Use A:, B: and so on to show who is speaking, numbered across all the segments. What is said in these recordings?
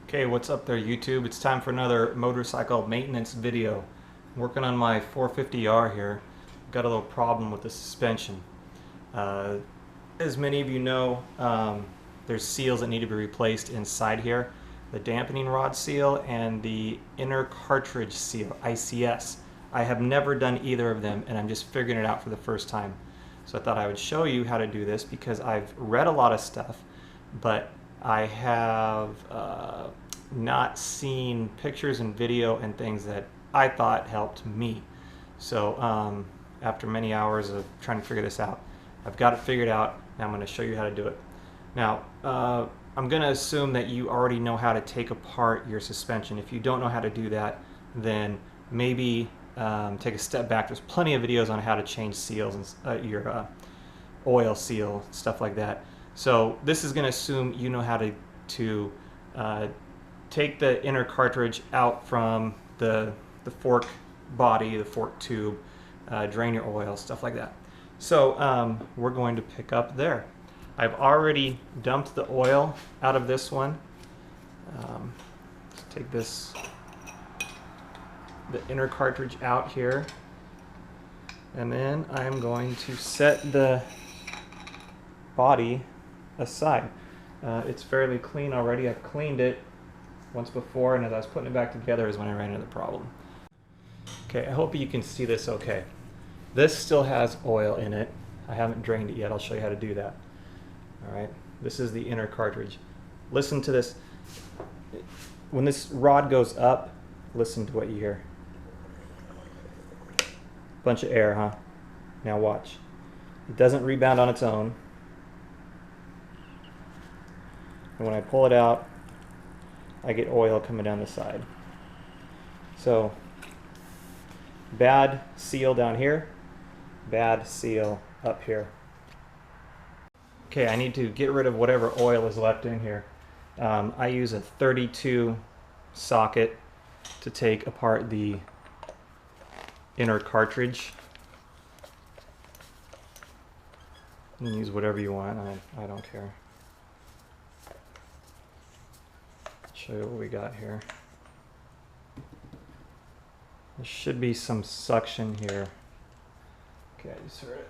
A: Okay, what's up there YouTube? It's time for another motorcycle maintenance video. I'm working on my 450R here. Got a little problem with the suspension. As many of you know, there's seals that need to be replaced inside here. The dampening rod seal and the inner cartridge seal, ICS. I have never done either of them and I'm just figuring it out for the first time. So I thought I would show you how to do this because I've read a lot of stuff, but I have not seen pictures and video and things that I thought helped me. So after many hours of trying to figure this out, I've got it figured out. Now I'm going to show you how to do it. Now I'm going to assume that you already know how to take apart your suspension. If you don't know how to do that, then maybe take a step back. There's plenty of videos on how to change seals and your oil seal, stuff like that. So this is going to assume you know how to take the inner cartridge out from the fork body, the fork tube, drain your oil, stuff like that. So we're going to pick up there. I've already dumped the oil out of this one. Let's take the inner cartridge out here, and then I'm going to set the body aside. It's fairly clean already. I've cleaned it once before, and as I was putting it back together is when I ran into the problem. Okay, I hope you can see this okay. This still has oil in it. I haven't drained it yet. I'll show you how to do that. Alright, this is the inner cartridge. Listen to this. When this rod goes up, listen to what you hear. Bunch of air, huh? Now watch. It doesn't rebound on its own. And when I pull it out, I get oil coming down the side. So, bad seal down here, bad seal up here. Okay, I need to get rid of whatever oil is left in here. I use a 32 socket to take apart the inner cartridge. You can use whatever you want, I don't care. Show you what we got here. There should be some suction here. Okay, I just heard it.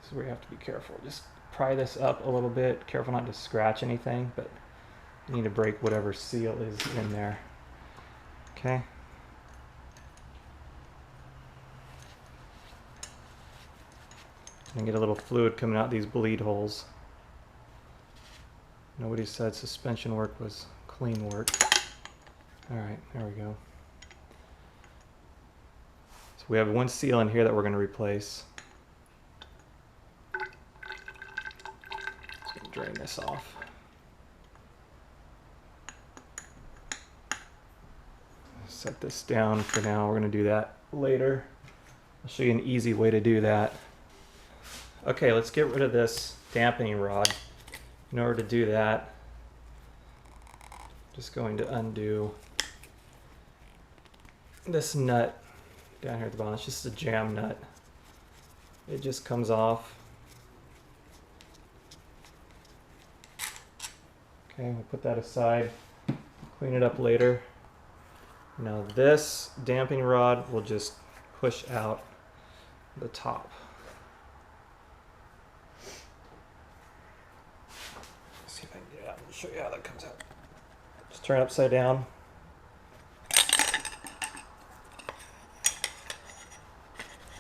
A: So we have to be careful. Just pry this up a little bit. Careful not to scratch anything, but you need to break whatever seal is in there. Okay. And get a little fluid coming out these bleed holes. Nobody said suspension work was clean work. Alright, there we go. So we have one seal in here that we're going to replace. Just going to drain this off. Set this down for now. We're going to do that later. I'll show you an easy way to do that. Okay, let's get rid of this dampening rod. In order to do that, just going to undo this nut down here at the bottom. It's just a jam nut. It just comes off. Okay, we'll put that aside, clean it up later. Now this damping rod will just push out the top. See if I can get it out and show you how that comes out. Just turn it upside down.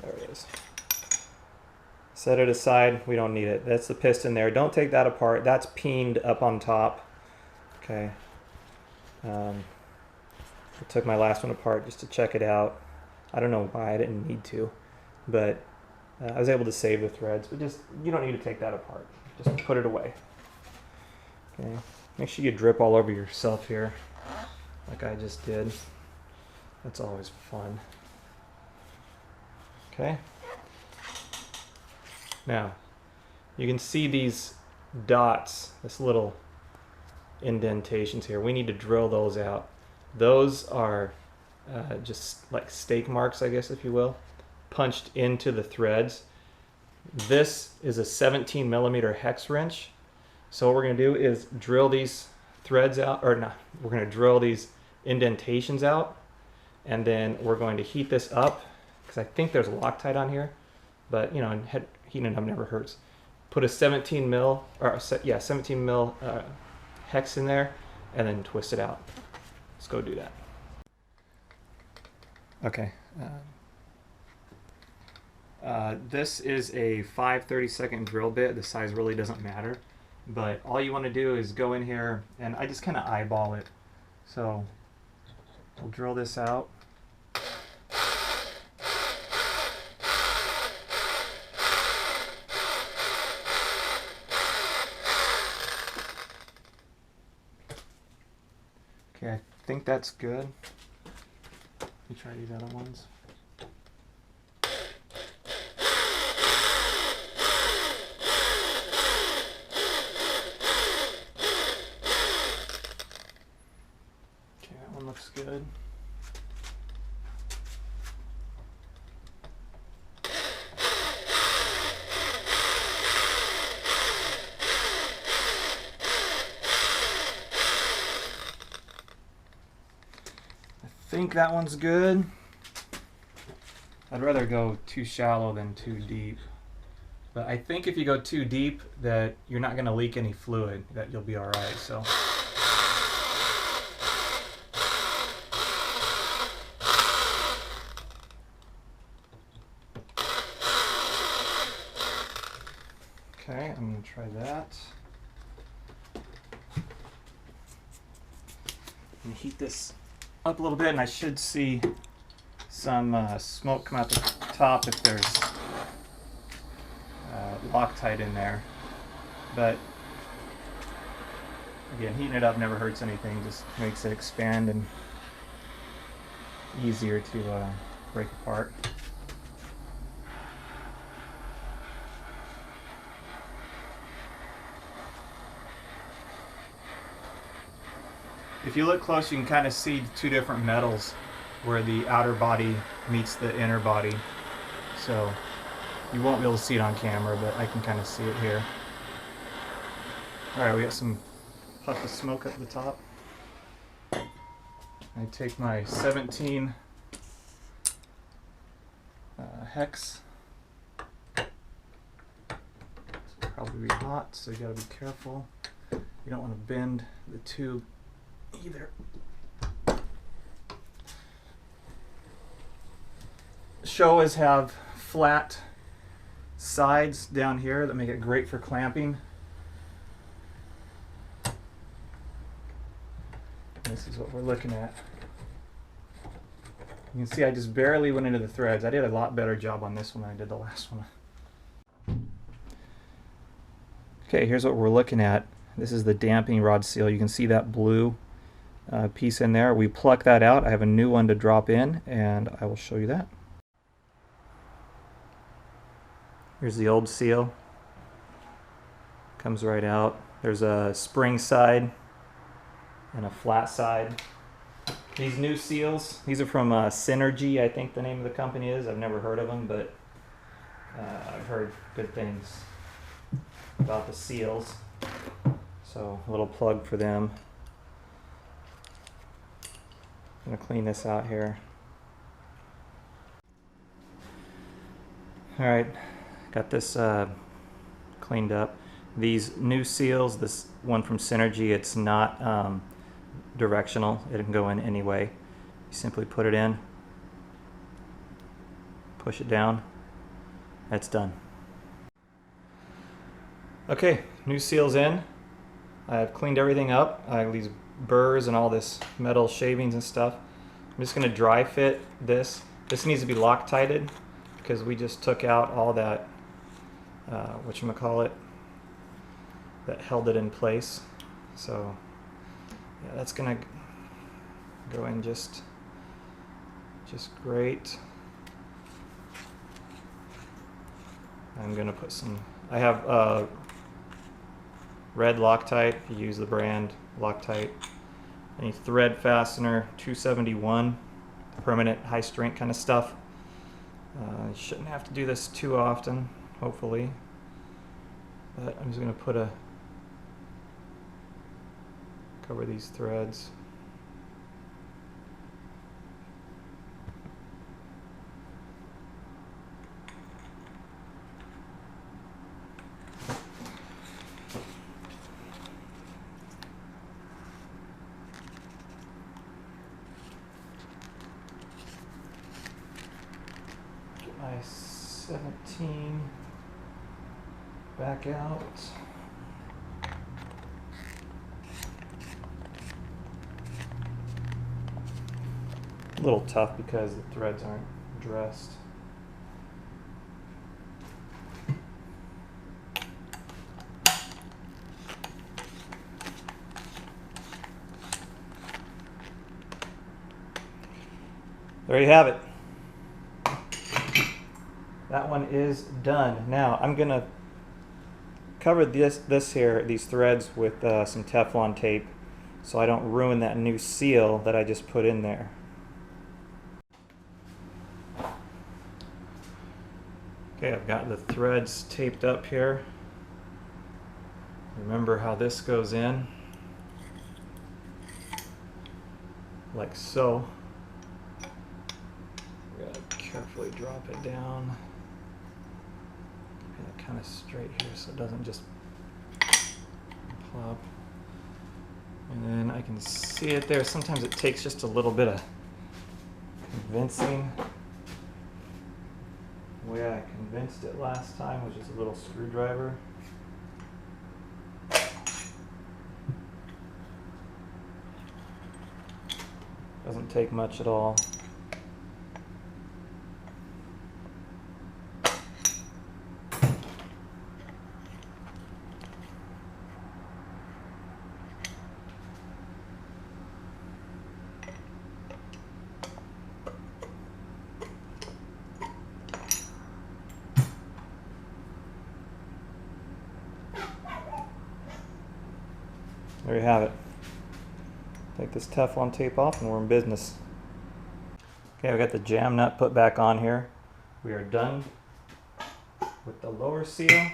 A: There it is. Set it aside. We don't need it. That's the piston there. Don't take that apart. That's peened up on top. Okay. I took my last one apart just to check it out. I don't know why I didn't need to, but I was able to save the threads. But just, you don't need to take that apart. Just put it away. Okay. Make sure you drip all over yourself here, like I just did. That's always fun. Okay. Now, you can see these dots, this little indentations here. We need to drill those out. Those are just like stake marks, I guess, if you will, punched into the threads. This is a 17 millimeter hex wrench. So what we're going to do is drill these threads out, or not, we're going to drill these indentations out, and then we're going to heat this up, because I think there's a Loctite on here, but you know, heating it up never hurts. Put a 17 mil, or yeah, 17 mil hex in there, and then twist it out. Let's go do that. Okay. This is a 5/32 drill bit. The size really doesn't matter, but all you want to do is go in here, and I just kind of eyeball it. So we'll drill this out. Okay, I think that's good. Let me try these other ones. Okay, that one looks good. I think that one's good. I'd rather go too shallow than too deep. But I think if you go too deep, that you're not going to leak any fluid, that you'll be alright. So okay, I'm going to try that. And heat this up a little bit, and I should see some smoke come out the top if there's Loctite in there. But again, heating it up never hurts anything, just makes it expand and easier to break apart. If you look close, you can kind of see two different metals where the outer body meets the inner body. So you won't be able to see it on camera, but I can kind of see it here. Alright, we got some puff of smoke up the top. I take my 17 hex. It's probably be hot, so you gotta be careful. You don't want to bend the tube either. Showas have flat sides down here that make it great for clamping. This is what we're looking at. You can see I just barely went into the threads. I did a lot better job on this one than I did the last one. Okay, here's what we're looking at. This is the dampening rod seal. You can see that blue piece in there. We pluck that out. I have a new one to drop in, and I will show you that. Here's the old seal. Comes right out. There's a spring side and a flat side. These new seals, these are from Synergy, I think the name of the company is. I've never heard of them, but I've heard good things about the seals. So a little plug for them. I'm gonna clean this out here. All right, got this cleaned up. These new seals, this one from Synergy, it's not directional. It can go in any way. You simply put it in, push it down, that's done. Okay, new seals in. I've cleaned everything up. I have these burrs and all this metal shavings and stuff. I'm just going to dry fit this. This needs to be Loctited because we just took out all that, whatchamacallit, that held it in place. So yeah, that's going to go in just great. I'm going to put some, I have red Loctite, if you use the brand Loctite. Any thread fastener, 271, permanent high strength kind of stuff. You shouldn't have to do this too often, hopefully. But I'm just going to put a cover these threads. Get my 17 back out. A little tough because the threads aren't dressed. There you have it. That one is done. Now I'm gonna cover these threads with some Teflon tape so I don't ruin that new seal that I just put in there. Okay, I've got the threads taped up here. Remember how this goes in, like so. We're gonna carefully drop it down. Get it kind of straight here so it doesn't just plop. And then I can see it there. Sometimes it takes just a little bit of convincing. The way I convinced it last time was just a little screwdriver. Doesn't take much at all. There you have it. Take this Teflon tape off and we're in business. Okay, I've got the jam nut put back on here. We are done with the lower seal.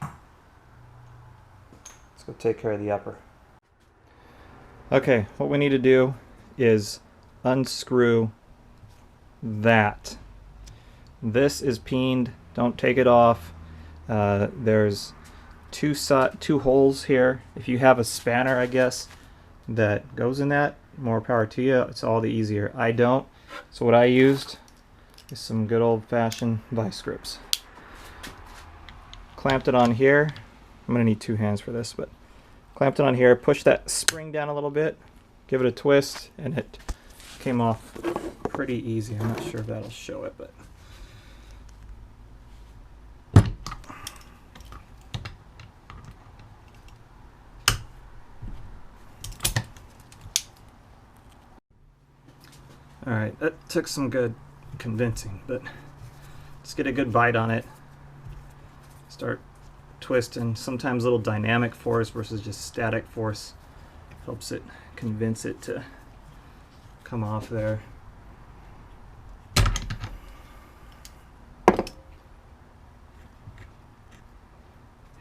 A: Let's go take care of the upper. Okay, what we need to do is unscrew that. This is peened. Don't take it off. There's two holes here. If you have a spanner, I guess, that goes in that, more power to you. It's all the easier. I don't. So what I used is some good old-fashioned vice grips. Clamped it on here. I'm gonna need two hands for this, but clamped it on here, push that spring down a little bit, give it a twist, and it came off pretty easy. I'm not sure if that'll show it, but alright, that took some good convincing, but let's get a good bite on it. Start twisting. Sometimes a little dynamic force versus just static force helps it convince it to come off there.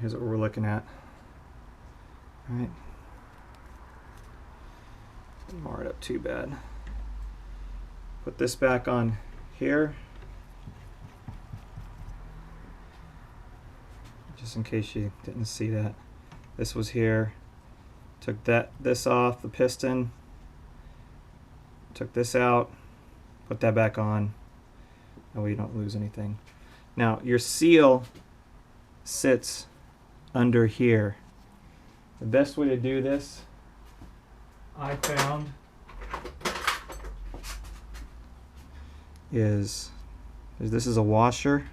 A: Here's what we're looking at. Alright. Didn't mar it up too bad. Put this back on here, just in case you didn't see that. This was here. Took this off the piston. Took this out. Put that back on. That way you don't lose anything. Now your seal sits under here. The best way to do this, I found, is this is a washer.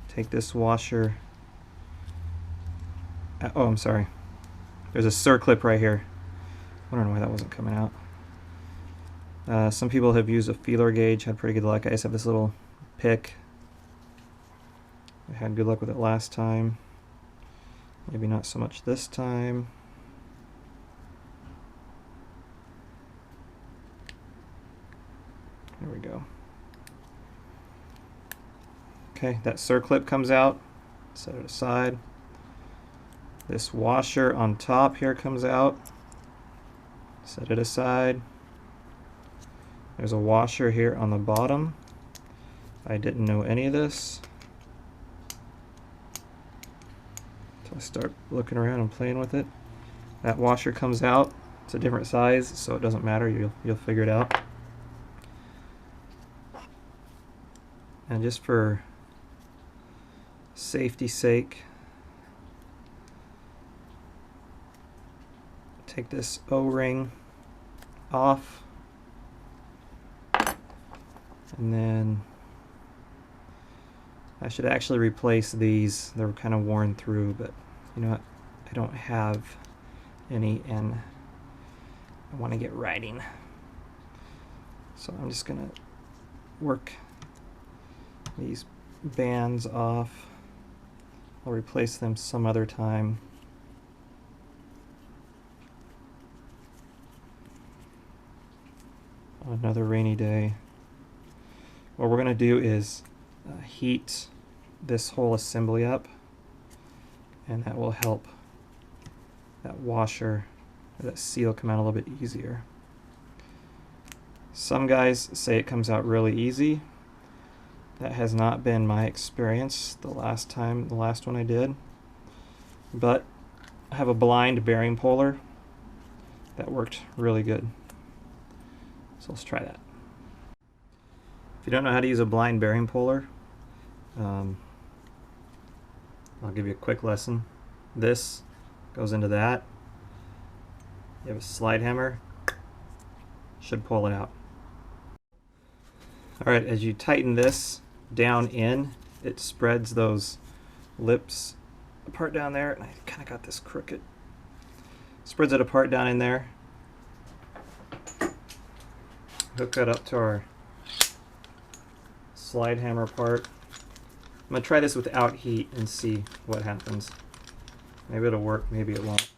A: Take this washer. Oh, I'm sorry. There's a circlip right here. I don't know why that wasn't coming out. Some people have used a feeler gauge, had pretty good luck. I just have this little pick. I had good luck with it last time. Maybe not so much this time. There we go. Okay, that circlip comes out. Set it aside. This washer on top here comes out. Set it aside. There's a washer here on the bottom. I didn't know any of this. I start looking around and playing with it. That washer comes out. It's a different size, so it doesn't matter. You'll figure it out. And just for safety's sake, take this O-ring off, and then I should actually replace these. They're kind of worn through, but you know what? I don't have any, and I want to get riding. So I'm just gonna work these bands off. I'll replace them some other time. On another rainy day. What we're gonna do is heat this whole assembly up, and that will help that washer, that seal, come out a little bit easier. Some guys say it comes out really easy. That has not been my experience the last one I did. But I have a blind bearing puller that worked really good. So let's try that. If you don't know how to use a blind bearing puller, I'll give you a quick lesson. This goes into that. You have a slide hammer, should pull it out. Alright, as you tighten this down in, it spreads those lips apart down there, and I kind of got this crooked. Spreads it apart down in there. Hook that up to our slide hammer part. I'm going to try this without heat and see what happens. Maybe it'll work, maybe it won't.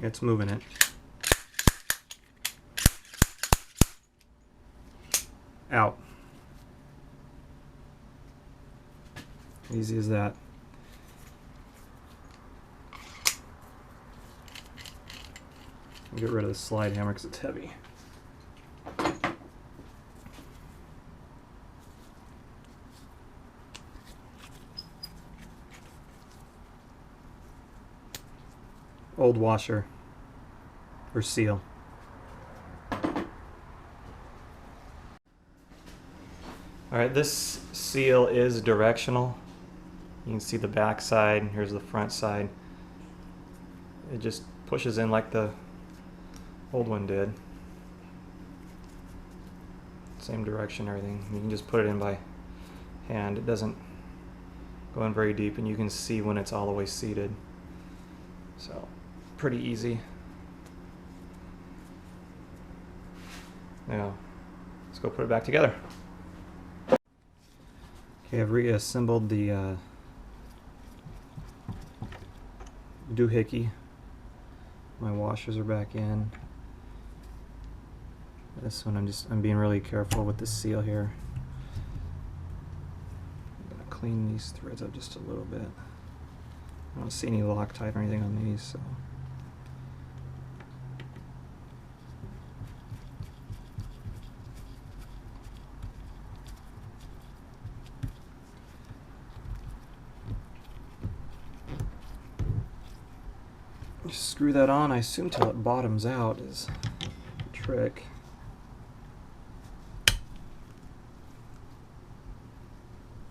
A: It's moving it. Out. Easy as that. Get rid of the slide hammer because it's heavy. Old washer or seal. Alright, this seal is directional. You can see the back side, and here's the front side. It just pushes in like the old one did. Same direction, everything. You can just put it in by hand. It doesn't go in very deep, and you can see when it's all the way seated. So, pretty easy. Now, let's go put it back together. Okay, I've reassembled the doohickey. My washers are back in. This one I'm being really careful with the seal here. I'm gonna clean these threads up just a little bit. I don't see any Loctite or anything on these, so. Just screw that on, I assume, till it bottoms out is the trick.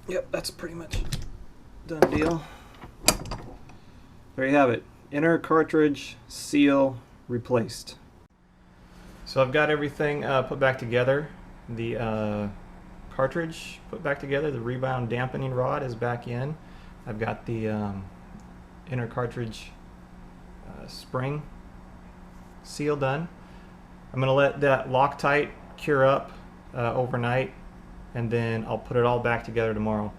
A: Yep, that's pretty much done deal. There you have it. Inner cartridge seal replaced. So I've got everything put back together. The cartridge put back together. The rebound dampening rod is back in. I've got the inner cartridge spring seal done. I'm going to let that Loctite cure up overnight, and then I'll put it all back together tomorrow.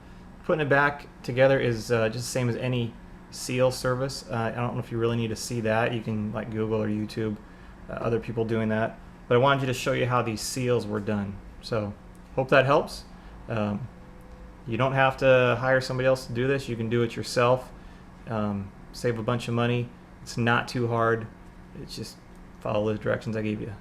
A: Putting it back together is just the same as any seal service. I don't know if you really need to see that. You can like Google or YouTube other people doing that. but I wanted you to show you how these seals were done. So hope that helps. You don't have to hire somebody else to do this. You can do it yourself. Save a bunch of money. It's not too hard. It's just follow the directions I gave you.